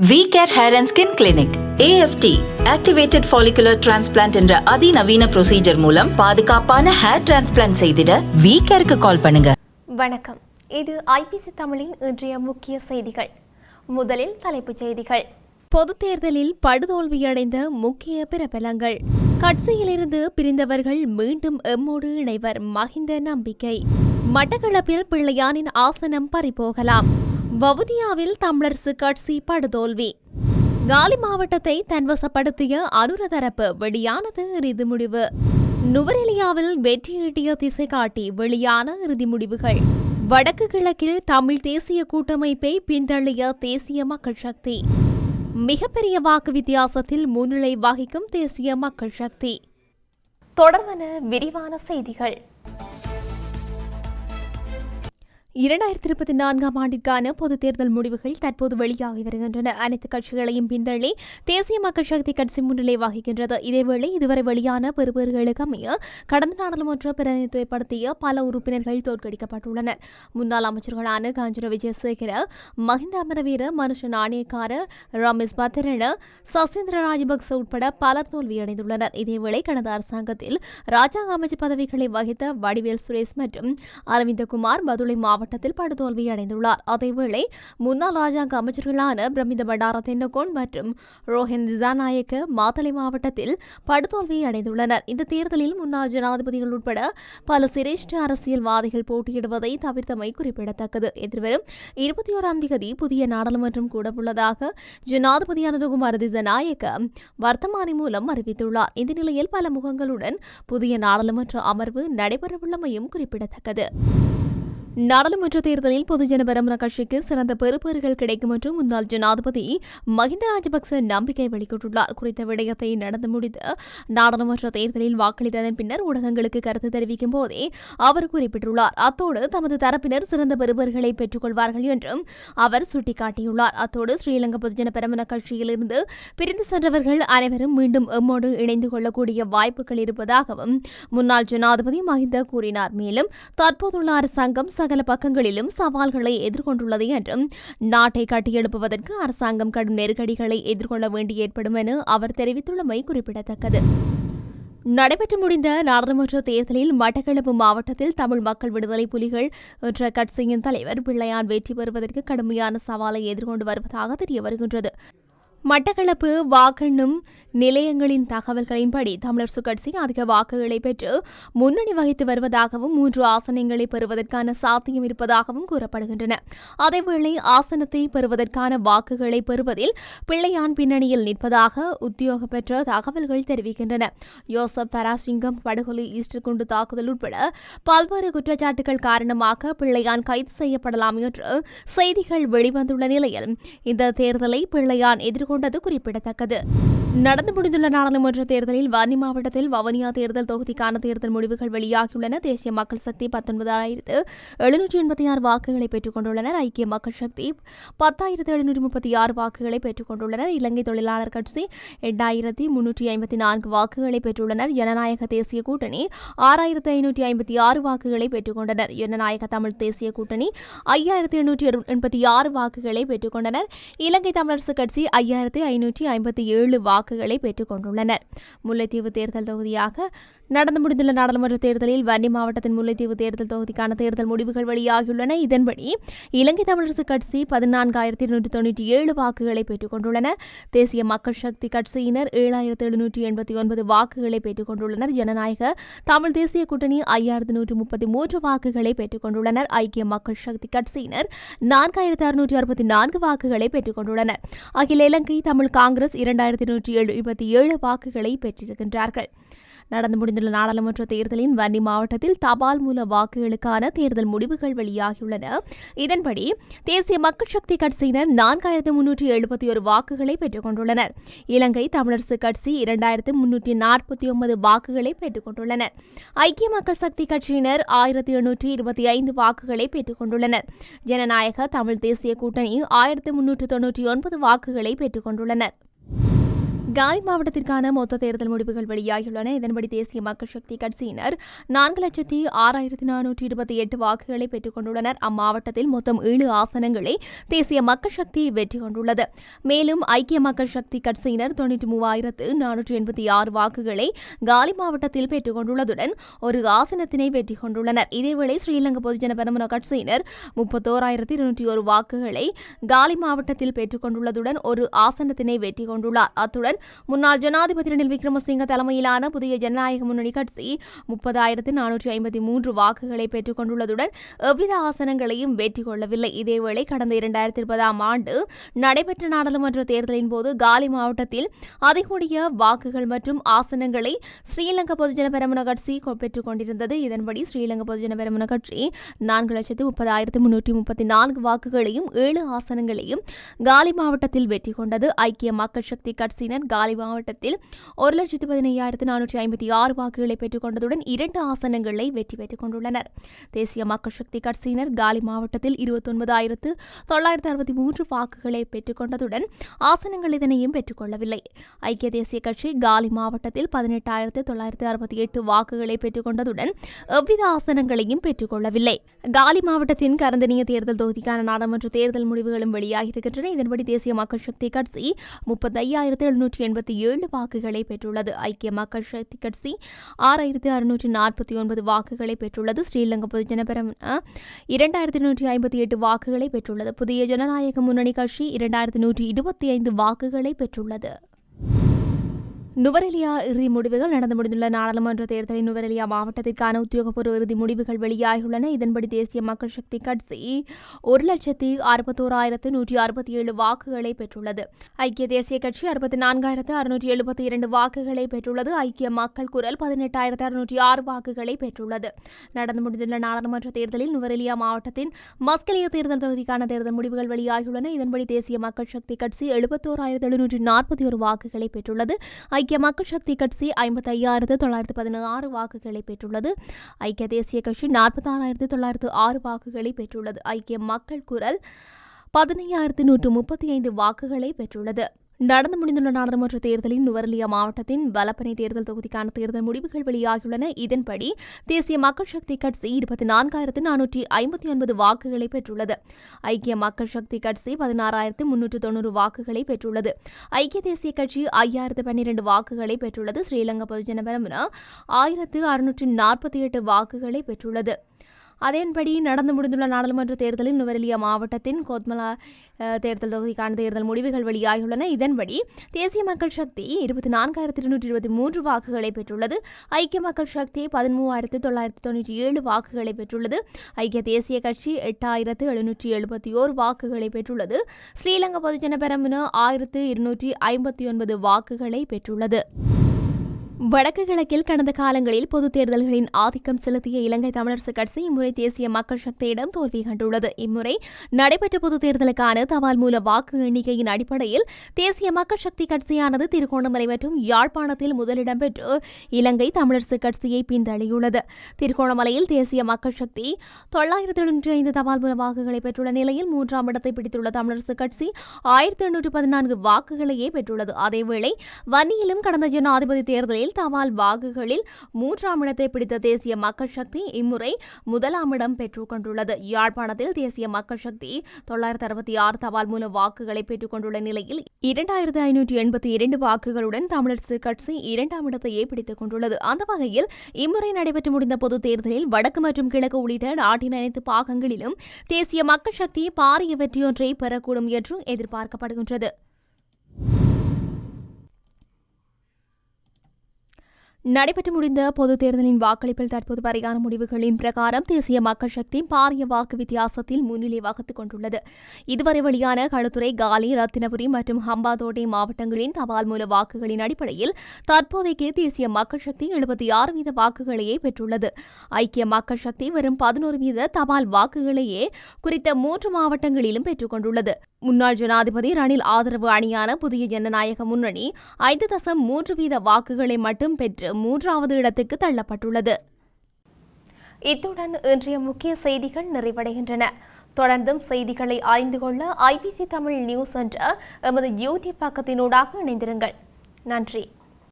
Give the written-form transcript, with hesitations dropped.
V-Care Hair and Skin Clinic AFT Activated Follicular Transplant என்ற அதிநவீன procedure மூலம் பாதுகாப்பான ஹேர் டிரான்ஸ்பிளான்ட் செய்திட V-Careக்கு கால் பண்ணுங்க. வணக்கம், இது ஐபிசி தமிழின் இன்றைய முக்கிய செய்திகள். முதலில் தலைப்புச் செய்திகள். பொதுத் தேர்தலில் படுதோல்வியடைந்த முக்கிய பிரபலங்கள். கட்சியிலிருந்து பிரிந்தவர்கள் மீண்டும் எம்மோடு இணைவர், மஹிந்த நம்பிக்கை. மட்டக்களப்பில் பிள்ளையானின் ஆசனம் பறிபோகலாம். வவுனியாவில் தமிழரசு கட்சி படுதோல்வி. காலி மாவட்டத்தை தன்வசப்படுத்திய அனுர தரப்பு, வெளியானது இறுதி முடிவு. நுவரெலியாவில் வெற்றியீட்டிய திசை காட்டி வெளியான இறுதி முடிவுகள். வடக்கு கிழக்கில் தமிழ் தேசிய கூட்டமைப்பை பின்தள்ளிய தேசிய மக்கள் சக்தி. மிகப்பெரிய வாக்கு வித்தியாசத்தில் முன்னிலை வகிக்கும் தேசிய மக்கள் சக்தி. தொடர்பான விரிவான செய்திகள். 2024ஆம் ஆண்டிற்கான பொதுத் தேர்தல் முடிவுகள் தற்போது வெளியாகி வருகின்றன. அனைத்து கட்சிகளையும் பின்தள்ளி தேசிய மக்கள் சக்தி கட்சி முன்னிலை வகிக்கின்றது. இதேவேளை இதுவரை வெளியான பெறுபேறுகளுக்கு அமைய கடந்த நாடாளுமன்ற பிரதிநிதித்துவப்படுத்திய பல உறுப்பினர்கள் தோற்கடிக்கப்பட்டுள்ளனர். முன்னாள் அமைச்சர்களான காஞ்சன விஜயசேகர, மஹிந்த அமரவீர, மனுஷ நாணயக்கார, ரமேஷ் பத்திரன, சசீந்திர ராஜபக்ச உட்பட பலர் தோல்வியடைந்துள்ளனர். இதேவேளை கடந்த அரசாங்கத்தில் ராஜாங்க அமைச்சு பதவிகளை வகித்த வடிவேல் சுரேஷ் மற்றும் அரவிந்தகுமார் பதுளை மாவட்டத்தில் படுதோல்வி அடைந்துள்ளார். அதேவேளை முன்னாள் ராஜாங்க அமைச்சர்களான பிரமித பண்டார தென்னகோன் மற்றும் ரோஹின் திசாநாயக்க மாத்தளை மாவட்டத்தில் படுதோல்வி அடைந்துள்ளனர். இந்த தேர்தலில் முன்னாள் ஜனாதிபதிகள் உட்பட பல சிரேஷ்ட அரசியல்வாதிகள் போட்டியிடுவதை தவிர்த்தமை குறிப்பிடத்தக்கது. எதிர்வரும் 21ஆம் தேதி புதிய நாடாளுமன்றம் கூடவுள்ளதாக ஜனாதிபதி அனுரகுமார திசாநாயக்க வர்த்தமானி மூலம் அறிவித்துள்ளார். இந்த நிலையில் பல முகங்களுடன் புதிய நாடாளுமன்ற அமர்வு நடைபெறவுள்ளமையும் குறிப்பிடத்தக்கது. நாடாளுமன்ற தேர்தலில் பொதுஜன பெரமுன கட்சிக்கு சிறந்த பெறுபேறுகள் கிடைக்கும் என்று முன்னாள் ஜனாதிபதி மஹிந்த ராஜபக்ச நம்பிக்கை வெளியிட்டுள்ளார். குறித்த விடயத்தை நடந்து முடிந்த நாடாளுமன்ற தேர்தலில் வாக்களித்ததன் பின்னர் ஊடகங்களுக்கு கருத்து தெரிவிக்கும் போதே அவர் குறிப்பிட்டுள்ளார். அத்தோடு தமது தரப்பினர் சிறந்த பெறுபேறுகளை பெற்றுக் கொள்வார்கள் என்றும் அவர் சுட்டிக்காட்டியுள்ளார். அத்தோடு ஸ்ரீலங்கா பொதுஜன பெரமுன கட்சியிலிருந்து பிரிந்து சென்றவர்கள் அனைவரும் மீண்டும் எம்மோடு இணைந்து கொள்ளக்கூடிய வாய்ப்புகள் இருப்பதாகவும் முன்னாள் ஜனாதிபதி மஹிந்த கூறினார். மேலும் தற்போதுள்ள அரசாங்கம் சகல பக்கங்களிலும் சவால்களை எதிர்கொண்டுள்ளது என்றும் நாட்டை கட்டியெழுப்புவதற்கு அரசாங்கம் கடும் நெருக்கடிகளை எதிர்கொள்ள வேண்டி ஏற்படும் என அவர் தெரிவித்துள்ளமை குறிப்பிடத்தக்கது. நடைபெற்று முடிந்த நாடாளுமன்ற தேர்தலில் மட்டக்களப்பு மாவட்டத்தில் தமிழ் மக்கள் விடுதலை புலிகள் என்ற கட்சியின் தலைவர் பிள்ளையான் வெற்றி பெறுவதற்கு கடுமையான சவாலை எதிர்கொண்டு வருவதாக தெரிய வருகின்றது. மட்டக்களப்பு வாக்கெண்ணும் நிலையங்களின் தகவல்களின்படி தமிழரசு கட்சி அதிக வாக்குகளை பெற்று முன்னணி வகித்து வருவதாகவும் 3 ஆசனங்களை பெறுவதற்கான சாத்தியம் இருப்பதாகவும் கூறப்படுகின்றன. அதேவேளை ஆசனத்தை பெறுவதற்கான வாக்குகளை பெறுவதில் பிள்ளையான் பின்னணியில் நிற்பதாக உத்தியோக பெற்ற தகவல்கள் தெரிவிக்கின்றன. யோசப் பராசிங்கம் படுகொலை, ஈஸ்டர் குண்டு தாக்குதல் உட்பட பல்வேறு குற்றச்சாட்டுகள் காரணமாக பிள்ளையான் கைது செய்யப்படலாம் என்று செய்திகள் வெளிவந்துள்ள நிலையில் இந்த தேர்தலை பிள்ளையான் கொண்டது குறிப்பிடத்தக்கது. நடந்து முடிந்துள்ள நாடாளுமன்ற தேர்தலில் வன்னி மாவட்டத்தில் வவுனியா தேர்தல் தொகுதிக்கான தேர்தல் முடிவுகள் வெளியாகியுள்ளன. தேசிய மக்கள் சக்தி 19,786 வாக்குகளை பெற்றுக் கொண்டுள்ளனர். ஐக்கிய மக்கள் சக்தி 10,736 வாக்குகளை பெற்றுக் கொண்டுள்ளனர். இலங்கை தொழிலாளர் கட்சி 8,354 வாக்குகளை பெற்றுள்ளனர். ஜனநாயக தேசிய கூட்டணி 6,556 வாக்குகளை பெற்றுக் கொண்டனர். ஜனநாயக தமிழ் தேசிய கூட்டணி 5,886 வாக்குகளை பெற்றுக் கொண்டனர். இலங்கை தமிழரசு கட்சி 5,557 வாக்குகளை பெற்றுக் கொண்டுள்ளனர். முல்லைத்தீவு தேர்தல் தொகுதியாக நடந்து முடிந்துள்ள நாடாளுமன்ற தேர்தலில் வன்னி மாவட்டத்தின் முல்லைத்தீவு தேர்தல் தொகுதிக்கான தேர்தல் முடிவுகள் வெளியாகியுள்ளன. இதன்படி இலங்கை தமிழரசு கட்சி 14,297 வாக்குகளை பெற்றுக் கொண்டுள்ளனர். தேசிய மக்கள் சக்தி கட்சியினர் 7,789 வாக்குகளை பெற்றுக் கொண்டுள்ளனர். ஜனநாயக தமிழ் தேசிய கூட்டணி 5,133 வாக்குகளை பெற்றுக் கொண்டுள்ளனர். ஐக்கிய மக்கள் சக்தி கட்சியினர் 4,664 வாக்குகளை பெற்றுக் கொண்டுள்ளனர். அகில இலங்கை தமிழ் காங்கிரஸ் 2,177 வாக்குகளை பெற்றிருக்கின்றார்கள். நடந்து முடிந்துள்ள நாடாளுமன்ற தேர்தலின் வன்னி மாவட்டத்தில் தபால் மூல வாக்குகளுக்கான தேர்தல் முடிவுகள் வெளியாகியுள்ளன. இதன்படி தேசிய மக்கள் சக்தி கட்சியினர் 4,371 வாக்குகளை பெற்றுக் கொண்டுள்ளனர். இலங்கை தமிழரசு கட்சி 2,349 வாக்குகளை பெற்றுக் கொண்டுள்ளனர். ஐக்கிய மக்கள் சக்தி கட்சியினர் 1,825 வாக்குகளை பெற்றுக் கொண்டுள்ளனர். ஜனநாயக தமிழ் தேசிய கூட்டணி 1,399 வாக்குகளை பெற்றுக் கொண்டுள்ளனர். காலி மாவட்டத்திற்கான மொத்த தேர்தல் முடிவுகள் வெளியாகியுள்ளன. இதன்படி தேசிய மக்கள் சக்தி கட்சியினர் 4,06,428 வாக்குகளை பெற்றுக் கொண்டுள்ளனர். அம்மாவட்டத்தில் மொத்தம் 7 ஆசனங்களை தேசிய மக்கள் சக்தி வெற்றி கொண்டுள்ளது. மேலும் ஐக்கிய மக்கள் சக்தி கட்சியினர் 93,486 வாக்குகளை காலி மாவட்டத்தில் பெற்றுக் கொண்டுள்ளதுடன் ஒரு ஆசனத்தினை வெற்றி கொண்டுள்ளனர். இதேவேளை ஸ்ரீலங்கா பொதுஜன பெரமுன கட்சியினர் 31,201 வாக்குகளை காலி மாவட்டத்தில் பெற்றுக் கொண்டுள்ளதுடன் ஒரு ஆசனத்தினை வெற்றி கொண்டுள்ளார். அத்துடன் முன்னாள் ஜனாதிபதி ரணில் விக்ரமசிங்க தலைமையிலான புதிய ஜனநாயக முன்னணி கட்சி 30,453 வாக்குகளை பெற்றுக் கொண்டுள்ளதுடன் எவ்வித ஆசனங்களையும் வெற்றி கொள்ளவில்லை. இதேவேளை கடந்த 2020ஆம் ஆண்டு நடைபெற்ற நாடாளுமன்ற தேர்தலின் போது காலி மாவட்டத்தில் அதிகூடிய வாக்குகள் மற்றும் ஆசனங்களை ஸ்ரீலங்கா பொதுஜன பெரமுன கட்சி பெற்றுக் கொண்டிருந்தது. இதன்படி ஸ்ரீலங்கா பொதுஜன பெரமுன கட்சி 4,30,334 வாக்குகளையும் 7 ஆசனங்களையும் காலி மாவட்டத்தில் வெற்றி கொண்டது. ஐக்கிய மக்கள் சக்தி கட்சியினர் காலி மாவட்டத்தில் 1,15,456 வாக்குகளை பெற்றுக் கொண்டதுடன் 2 ஆசனங்களை வெற்றி பெற்றுக் கொண்டுள்ளனர். தேசிய மக்கள் சக்தி கட்சியினர் காலி மாவட்டத்தில் 29,963 வாக்குகளை பெற்றுக் கொண்டதுடன் ஆசனங்கள் இதனையும் பெற்றுக் கொள்ளவில்லை. ஐக்கிய தேசிய கட்சி காலி மாவட்டத்தில் 18,968 வாக்குகளை பெற்றுக் கொண்டதுடன் எவ்வித ஆசனங்களையும் பெற்றுக் கொள்ளவில்லை. காலி மாவட்டத்தின் கரந்தனிய தேர்தல் தொகுதிக்கான நாடாளுமன்ற தேர்தல் முடிவுகளும் வெளியாகியிருக்கின்றன. இதன்படி தேசிய மக்கள் சக்தி கட்சி 35,787 வாக்குகளை பெற்றுள்ளது. ஐக்கிய மக்கள் சக்தி கட்சி 6,649 வாக்குகளை பெற்றுள்ளது. ஸ்ரீலங்கா பொதுஜன பெரமுன 2,258 வாக்குகளை பெற்றுள்ளது. புதிய ஜனநாயக முன்னணி கட்சி 2,125 வாக்குகளை பெற்றுள்ளது. நுவரெலியா இறுதி முடிவுகள் நடந்து முடிந்துள்ள நாடாளுமன்ற தேர்தலில் நுவரெலியா மாவட்டத்திற்கான உத்தியோகபூர்வ இறுதி முடிவுகள் வெளியாகியுள்ளன. இதன்படி தேசிய மக்கள் சக்தி கட்சி 1,61,167 வாக்குகளை பெற்றுள்ளது. ஐக்கிய தேசிய கட்சி 64,672 வாக்குகளை பெற்றுள்ளது. ஐக்கிய மக்கள் குரல் 18,606 வாக்குகளை பெற்றுள்ளது. நடந்து முடிந்துள்ள நாடாளுமன்ற தேர்தலில் நுவரெலியா மாவட்டத்தின் மஸ்கலியா தேர்தல் தொகுதிக்கான தேர்தல் முடிவுகள் வெளியாகியுள்ளன. இதன்படி தேசிய மக்கள் சக்தி கட்சி 71,741 வாக்குகளை பெற்றுள்ளது. ஐக்கிய மக்கள் சக்தி கட்சி 55,916 வாக்குகளை பெற்றுள்ளது. ஐக்கிய தேசிய கட்சி 46,906 வாக்குகளை பெற்றுள்ளது. ஐக்கிய மக்கள் குரல் 15,135 வாக்குகளை பெற்றுள்ளது. நடந்து முடிந்துள்ள நாடாளுமன்ற தேர்தலில் நுவரெலியா மாவட்டத்தின் வலப்பனை தேர்தல் தொகுதிக்கான தேர்தல் முடிவுகள் வெளியாகியுள்ளன. இதன்படி தேசிய மக்கள் சக்தி கட்சி 24,459 வாக்குகளை பெற்றுள்ளது. ஐக்கிய மக்கள் சக்தி கட்சி 16,390 வாக்குகளை பெற்றுள்ளது. ஐக்கிய தேசிய கட்சி 5,012 வாக்குகளை பெற்றுள்ளது. ஸ்ரீலங்கா பொதுஜன பெரமுன 1,648 வாக்குகளை பெற்றுள்ளது. அதன்படி நடந்து முடிந்துள்ள நாடாளுமன்ற தேர்தலில் நுவரெலியா மாவட்டத்தின் கோத்மலா தேர்தல் தொகுதிக்கான தேர்தல் முடிவுகள் வெளியாகியுள்ளன. இதன்படி தேசிய மக்கள் சக்தி 24,223 வாக்குகளை பெற்றுள்ளது. ஐக்கிய மக்கள் சக்தி 13,997 வாக்குகளை பெற்றுள்ளது. ஐக்கிய தேசிய கட்சி 8,771 வாக்குகளை பெற்றுள்ளது. ஸ்ரீலங்கா பொதுஜன பெரமுன 1,259 வாக்குகளை பெற்றுள்ளது. வடக்கு கிழக்கில் கடந்த காலங்களில் பொதுத் தேர்தல்களின் ஆதிக்கம் செலுத்திய இலங்கை தமிழரசுக் கட்சி இம்முறை தேசிய மக்கள் சக்தியிடம் தோல்வி கண்டுள்ளது. இம்முறை நடைபெற்ற பொதுத் தேர்தலுக்கான தபால் மூல வாக்கு எண்ணிக்கையின் அடிப்படையில் தேசிய மக்கள் சக்தி கட்சியானது திருகோணமலை மற்றும் யாழ்ப்பாணத்தில் முதலிடம் பெற்று இலங்கை தமிழரசுக் கட்சியை பின்தள்ளியுள்ளது. திருகோணமலையில் தேசிய மக்கள் சக்தி 995 தபால் மூல வாக்குகளை பெற்றுள்ள நிலையில் 3ஆம் இடத்தை பிடித்துள்ள தமிழரசுக் கட்சி 1,814 வாக்குகளையே பெற்றுள்ளது. அதேவேளை வன்னியிலும் கடந்த ஜனாதிபதி தேர்தலில் தபால் வாக்குகளில் 3ஆம் இடத்தை பிடித்த தேசிய மக்கள் சக்தி இம்முறை முதலாம் இடம் பெற்றுக் கொண்டுள்ளது. யாழ்ப்பாணத்தில் தேசிய மக்கள் சக்தி 966 தபால் மூல வாக்குகளை பெற்றுக் கொண்டுள்ள நிலையில் 2,582 வாக்குகளுடன் தமிழரசு கட்சி 2ஆம் இடத்தையே பிடித்துக் கொண்டுள்ளது. அந்த வகையில் இம்முறை நடைபெற்று முடிந்த பொதுத் தேர்தலில் வடக்கு மற்றும் கிழக்கு உள்ளிட்ட நாட்டின் அனைத்து பாகங்களிலும் தேசிய மக்கள் சக்தி பாரிய வெற்றியொன்றை பெறக்கூடும் என்று எதிர்பார்க்கப்படுகின்றது. நடைபெற்று முடிந்த பொதுத் தேர்தலின் வாக்களிப்பில் தற்போது வரையான முடிவுகளின் பிரகாரம் தேசிய மக்கள் சக்தி பாரிய வாக்கு வித்தியாசத்தில் முன்னிலை வகித்துக் கொண்டுள்ளது. இதுவரை வெளியான களுத்துறை, காலி, ரத்தினபுரி மற்றும் ஹம்பாந்தோட்டை மாவட்டங்களின் தபால் மூல வாக்குகளின் அடிப்படையில் தற்போதைக்கு தேசிய மக்கள் சக்தி 76% வாக்குகளையே பெற்றுள்ளது. ஐக்கிய மக்கள் சக்தி வெறும் 11% தபால் வாக்குகளையே குறித்த 3 மாவட்டங்களிலும் பெற்றுக் கொண்டுள்ளது. முன்னாள் ஜனாதிபதி ரணில் ஆதரவு அணியான புதிய ஜனநாயக முன்னணி 5.3% வாக்குகளை மட்டும் பெற்று 3வது இடத்துக்கு தள்ளப்பட்டுள்ளது. இத்துடன் இன்றைய முக்கிய செய்திகள் நிறைவடைகின்றன. தொடர்ந்தும் செய்திகளை அறிந்து கொள்ள IBC தமிழ் நியூஸ் என்ற எமது யூடியூப் பக்கத்தினூடாக இணைந்திருங்கள். நன்றி.